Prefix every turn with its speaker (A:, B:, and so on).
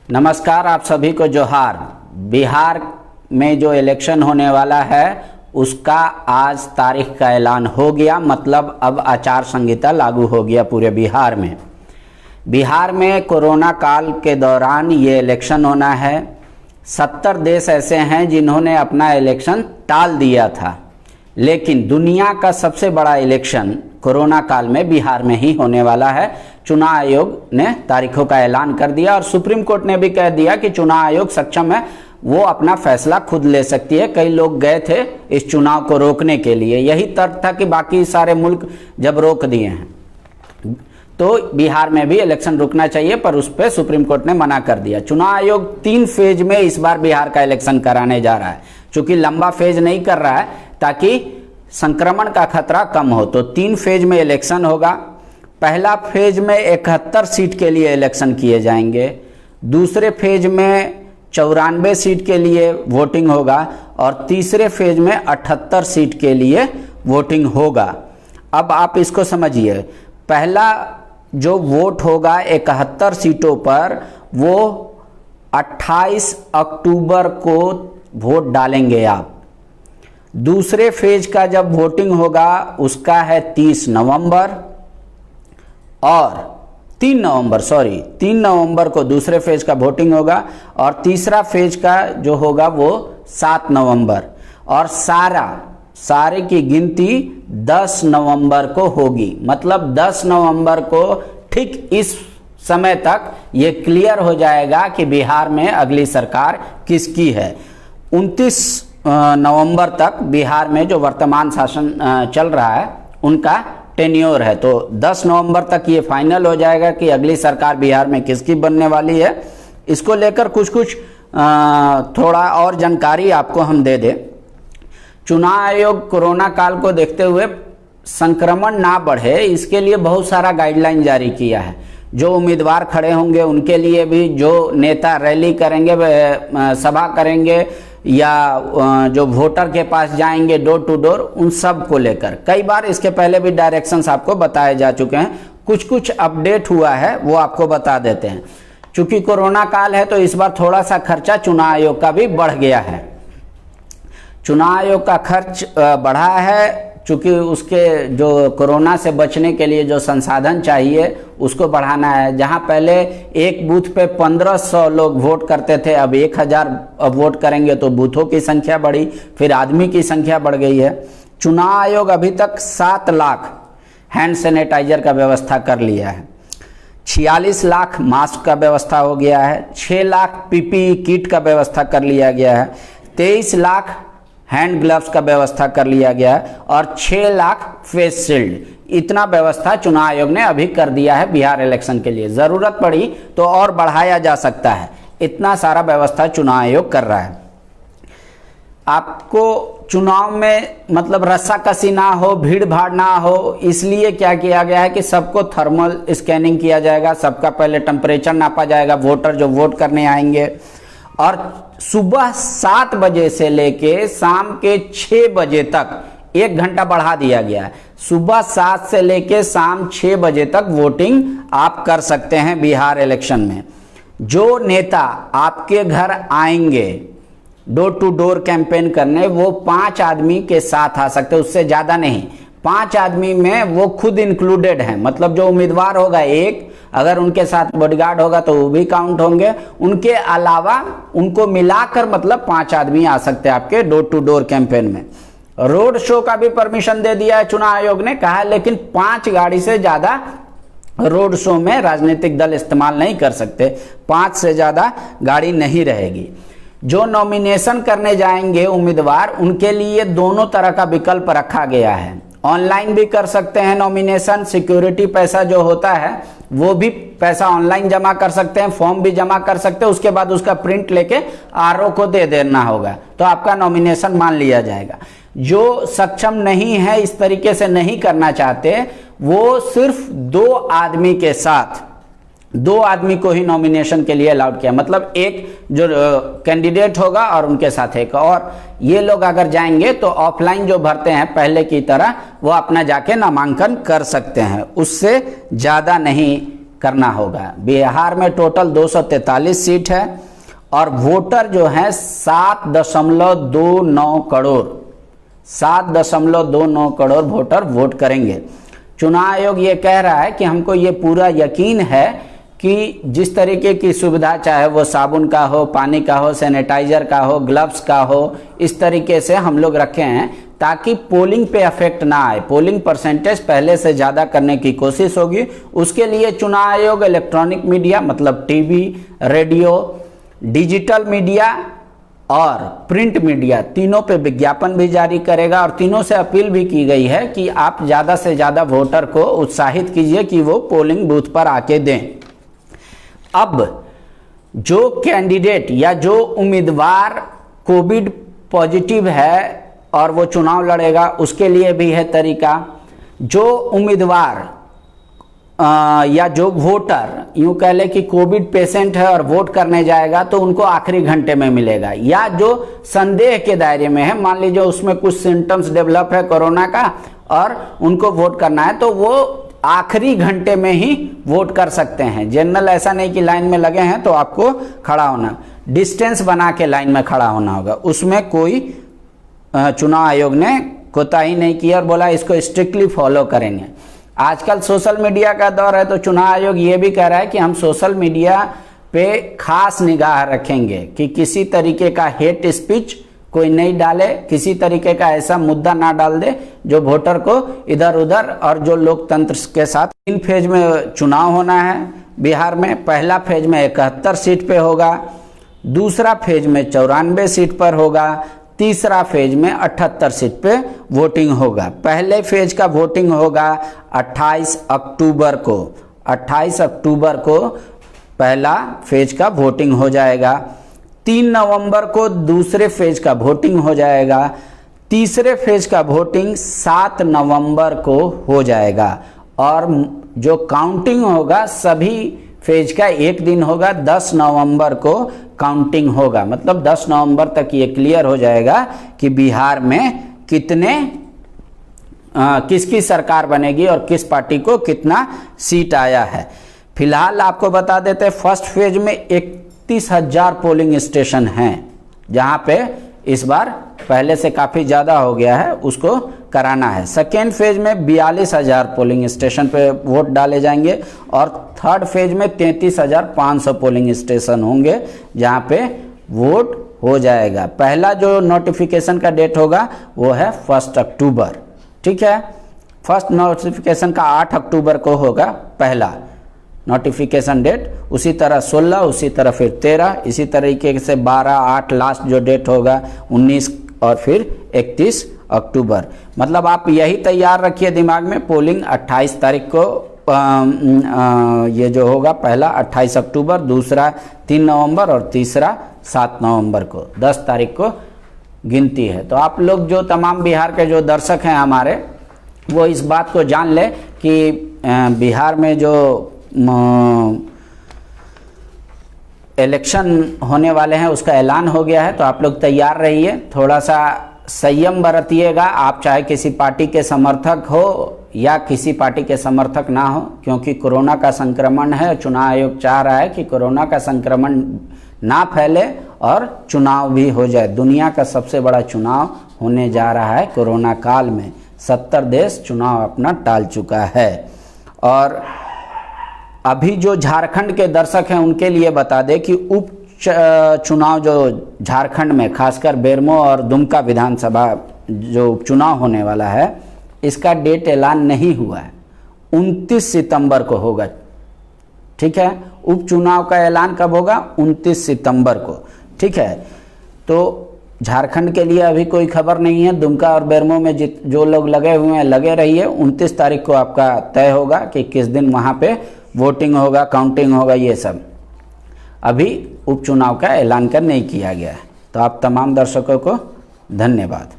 A: नमस्कार, आप सभी को जोहार। बिहार में जो इलेक्शन होने वाला है उसका आज तारीख का ऐलान हो गया, मतलब अब आचार संहिता लागू हो गया पूरे बिहार में। बिहार में कोरोना काल के दौरान ये इलेक्शन होना है। 70 देश ऐसे हैं जिन्होंने अपना इलेक्शन टाल दिया था, लेकिन दुनिया का सबसे बड़ा इलेक्शन कोरोना काल में बिहार में ही होने वाला है। चुनाव आयोग ने तारीखों का ऐलान कर दिया और सुप्रीम कोर्ट ने भी कह दिया कि चुनाव आयोग सक्षम है, वो अपना फैसला खुद ले सकती है। कई लोग गए थे इस चुनाव को रोकने के लिए, यही तर्क था कि बाकी सारे मुल्क जब रोक दिए हैं तो बिहार में भी इलेक्शन रुकना चाहिए, पर उस पर सुप्रीम कोर्ट ने मना कर दिया। चुनाव आयोग 3 फेज में इस बार बिहार का इलेक्शन कराने जा रहा है। चूंकि लंबा फेज नहीं कर रहा है ताकि संक्रमण का खतरा कम हो, तो 3 फेज में इलेक्शन होगा। पहला फेज में 71 सीट के लिए इलेक्शन किए जाएंगे, दूसरे फेज में 94 सीट के लिए वोटिंग होगा और तीसरे फेज में 78 सीट के लिए वोटिंग होगा। अब आप इसको समझिए, पहला जो वोट होगा 71 सीटों पर, वो 28 अक्टूबर को वोट डालेंगे आप। दूसरे फेज का जब वोटिंग होगा उसका है 30 नवंबर और 3 नवंबर को दूसरे फेज का वोटिंग होगा और तीसरा फेज का जो होगा वो 7 नवंबर, और सारे की गिनती 10 नवंबर को होगी। मतलब 10 नवंबर को ठीक इस समय तक ये क्लियर हो जाएगा कि बिहार में अगली सरकार किसकी है। 29 नवंबर तक बिहार में जो वर्तमान शासन चल रहा है उनका टेन्योर है, तो 10 नवंबर तक ये फाइनल हो जाएगा कि अगली सरकार बिहार में किसकी बनने वाली है। इसको लेकर कुछ थोड़ा और जानकारी आपको हम दे दें। चुनाव आयोग कोरोना काल को देखते हुए संक्रमण ना बढ़े इसके लिए बहुत सारा गाइडलाइन जारी किया है। जो उम्मीदवार खड़े होंगे उनके लिए भी, जो नेता रैली करेंगे, सभा करेंगे या जो वोटर के पास जाएंगे डोर टू डोर, उन सब को लेकर कई बार इसके पहले भी डायरेक्शंस आपको बताए जा चुके हैं। कुछ अपडेट हुआ है वो आपको बता देते हैं। चूंकि कोरोना काल है तो इस बार थोड़ा सा खर्चा चुनाव आयोग का भी बढ़ गया है। चुनाव आयोग का खर्च बढ़ा है चूंकि उसके जो कोरोना से बचने के लिए जो संसाधन चाहिए उसको बढ़ाना है। जहां पहले एक बूथ पे 1500 लोग वोट करते थे, अब 1000 वोट करेंगे तो बूथों की संख्या बढ़ी, फिर आदमी की संख्या बढ़ गई है। चुनाव आयोग अभी तक 7 लाख हैंड सैनिटाइजर का व्यवस्था कर लिया है, 46 लाख मास्क का व्यवस्था हो गया है, 6 लाख पीपीई किट का व्यवस्था कर लिया गया है, 23 लाख हैंड ग्लव्स का व्यवस्था कर लिया गया है और 6 लाख फेस शील्ड। इतना व्यवस्था चुनाव आयोग ने अभी कर दिया है बिहार इलेक्शन के लिए। जरूरत पड़ी तो और बढ़ाया जा सकता है, इतना सारा व्यवस्था चुनाव आयोग कर रहा है। आपको चुनाव में मतलब रस्साकसी ना हो, भीड़ भाड़ ना हो, इसलिए क्या किया गया है कि सबको थर्मल स्कैनिंग किया जाएगा, सबका पहले टेम्परेचर नापा जाएगा, वोटर जो वोट करने आएंगे, और सुबह 7 बजे से लेके शाम के 6 बजे तक 1 घंटा बढ़ा दिया गया है। सुबह 7 से लेके शाम 6 बजे तक वोटिंग आप कर सकते हैं बिहार इलेक्शन में। जो नेता आपके घर आएंगे डोर टू डोर कैंपेन करने, वो 5 आदमी के साथ आ सकते, उससे ज्यादा नहीं। 5 आदमी में वो खुद इंक्लूडेड है, मतलब जो उम्मीदवार होगा एक, अगर उनके साथ बॉडीगार्ड होगा तो वो भी काउंट होंगे, उनके अलावा उनको मिलाकर मतलब 5 आदमी आ सकते हैं आपके डोर टू डोर कैंपेन में। रोड शो का भी परमिशन दे दिया है चुनाव आयोग ने, कहा है लेकिन 5 गाड़ी से ज्यादा रोड शो में राजनीतिक दल इस्तेमाल नहीं कर सकते, 5 से ज्यादा गाड़ी नहीं रहेगी। जो नॉमिनेशन करने जाएंगे उम्मीदवार, उनके लिए दोनों तरह का विकल्प रखा गया है। ऑनलाइन भी कर सकते हैं नॉमिनेशन, सिक्योरिटी पैसा जो होता है वो भी पैसा ऑनलाइन जमा कर सकते हैं, फॉर्म भी जमा कर सकते हैं, उसके बाद उसका प्रिंट लेके आरओ को दे देना होगा तो आपका नॉमिनेशन मान लिया जाएगा। जो सक्षम नहीं है, इस तरीके से नहीं करना चाहते, वो सिर्फ 2 आदमी के साथ 2 आदमी को ही नॉमिनेशन के लिए अलाउड किया, मतलब एक जो कैंडिडेट होगा और उनके साथ एक और। ये लोग अगर जाएंगे तो ऑफलाइन जो भरते हैं पहले की तरह वो अपना जाके नामांकन कर सकते हैं, उससे ज्यादा नहीं करना होगा। बिहार में टोटल 243 सीट है और वोटर जो है 7.29 करोड़ 7.29 करोड़ वोटर वोट करेंगे। चुनाव आयोग ये कह रहा है कि हमको ये पूरा यकीन है कि जिस तरीके की सुविधा, चाहे वो साबुन का हो, पानी का हो, सैनिटाइजर का हो, ग्लव्स का हो, इस तरीके से हम लोग रखे हैं ताकि पोलिंग पे अफेक्ट ना आए। पोलिंग परसेंटेज पहले से ज़्यादा करने की कोशिश होगी। उसके लिए चुनाव आयोग इलेक्ट्रॉनिक मीडिया मतलब टीवी, रेडियो, डिजिटल मीडिया और प्रिंट मीडिया तीनों पे विज्ञापन भी जारी करेगा और तीनों से अपील भी की गई है कि आप ज़्यादा से ज़्यादा वोटर को उत्साहित कीजिए कि वो पोलिंग बूथ पर आके दें। अब जो कैंडिडेट या जो उम्मीदवार कोविड पॉजिटिव है और वो चुनाव लड़ेगा, उसके लिए भी है तरीका। जो उम्मीदवार या जो वोटर यूं कह ले कि कोविड पेशेंट है और वोट करने जाएगा तो उनको आखिरी घंटे में मिलेगा, या जो संदेह के दायरे में है, मान लीजिए उसमें कुछ सिम्टम्स डेवलप है कोरोना का और उनको वोट करना है, तो वो आखिरी घंटे में ही वोट कर सकते हैं। जनरल ऐसा नहीं कि लाइन में लगे हैं तो आपको खड़ा होना, डिस्टेंस बना के लाइन में खड़ा होना होगा। उसमें कोई चुनाव आयोग ने कोताही नहीं किया और बोला इसको स्ट्रिक्टली फॉलो करेंगे। आजकल सोशल मीडिया का दौर है तो चुनाव आयोग ये भी कह रहा है कि हम सोशल मीडिया पे खास निगाह रखेंगे कि किसी तरीके का हेट स्पीच कोई नहीं डाले, किसी तरीके का ऐसा मुद्दा ना डाल दे जो वोटर को इधर उधर, और जो लोकतंत्र के साथ। 3 फेज में चुनाव होना है बिहार में। पहला फेज में 71 सीट पे होगा, दूसरा फेज में 94 सीट पर होगा, तीसरा फेज में 78 सीट पे वोटिंग होगा। पहले फेज का वोटिंग होगा 28 अक्टूबर को। 28 अक्टूबर को पहला फेज का वोटिंग हो जाएगा। 3 नवंबर को दूसरे फेज का वोटिंग हो जाएगा। तीसरे फेज का वोटिंग 7 नवंबर को हो जाएगा और जो काउंटिंग होगा सभी फेज का एक दिन होगा, 10 नवंबर को काउंटिंग होगा। मतलब 10 नवंबर तक ये क्लियर हो जाएगा कि बिहार में किसकी सरकार बनेगी और किस पार्टी को कितना सीट आया है। फिलहाल आपको बता देते हैं फर्स्ट फेज में 31,000 पोलिंग स्टेशन हैं जहां पे इस बार पहले से काफ़ी ज़्यादा हो गया है, उसको कराना है। सेकेंड फेज में 42,000 पोलिंग स्टेशन पे वोट डाले जाएंगे और थर्ड फेज में 33,500 पोलिंग स्टेशन होंगे जहां पे वोट हो जाएगा। पहला जो नोटिफिकेशन का डेट होगा वो है 1 अक्टूबर। ठीक है, फर्स्ट नोटिफिकेशन का 8 अक्टूबर को होगा पहला नोटिफिकेशन डेट, उसी तरह 16, उसी तरह फिर 13, इसी तरीके से 12, 8 लास्ट जो डेट होगा 19 और फिर 31 अक्टूबर। मतलब आप यही तैयार रखिए दिमाग में, पोलिंग 28 तारीख को ये जो होगा पहला 28 अक्टूबर, दूसरा 3 नवंबर और तीसरा 7 नवंबर को। 10 तारीख को गिनती है। तो आप लोग जो तमाम बिहार के जो दर्शक हैं हमारे, वो इस बात को जान ले कि बिहार में जो इलेक्शन होने वाले हैं उसका ऐलान हो गया है। तो आप लोग तैयार रहिए, थोड़ा सा संयम बरतिएगा। आप चाहे किसी पार्टी के समर्थक हो या किसी पार्टी के समर्थक ना हो, क्योंकि कोरोना का संक्रमण है। चुनाव आयोग चाह रहा है कि कोरोना का संक्रमण ना फैले और चुनाव भी हो जाए। दुनिया का सबसे बड़ा चुनाव होने जा रहा है कोरोना काल में। 70 देश चुनाव अपना टाल चुका है। और अभी जो झारखंड के दर्शक हैं उनके लिए बता दें कि उप चुनाव जो झारखंड में खासकर बेरमो और दुमका विधानसभा जो उपचुनाव होने वाला है, इसका डेट ऐलान नहीं हुआ है। 29 सितंबर को होगा। ठीक है, उपचुनाव का ऐलान कब होगा? 29 सितंबर को। ठीक है, तो झारखंड के लिए अभी कोई खबर नहीं है। दुमका और बेरमो में जो लोग लगे हुए हैं लगे रहिए। 29 तारीख को आपका तय होगा कि किस दिन वहाँ पे वोटिंग होगा, काउंटिंग होगा, ये सब। अभी उपचुनाव का ऐलान नहीं किया गया है। तो आप तमाम दर्शकों को धन्यवाद।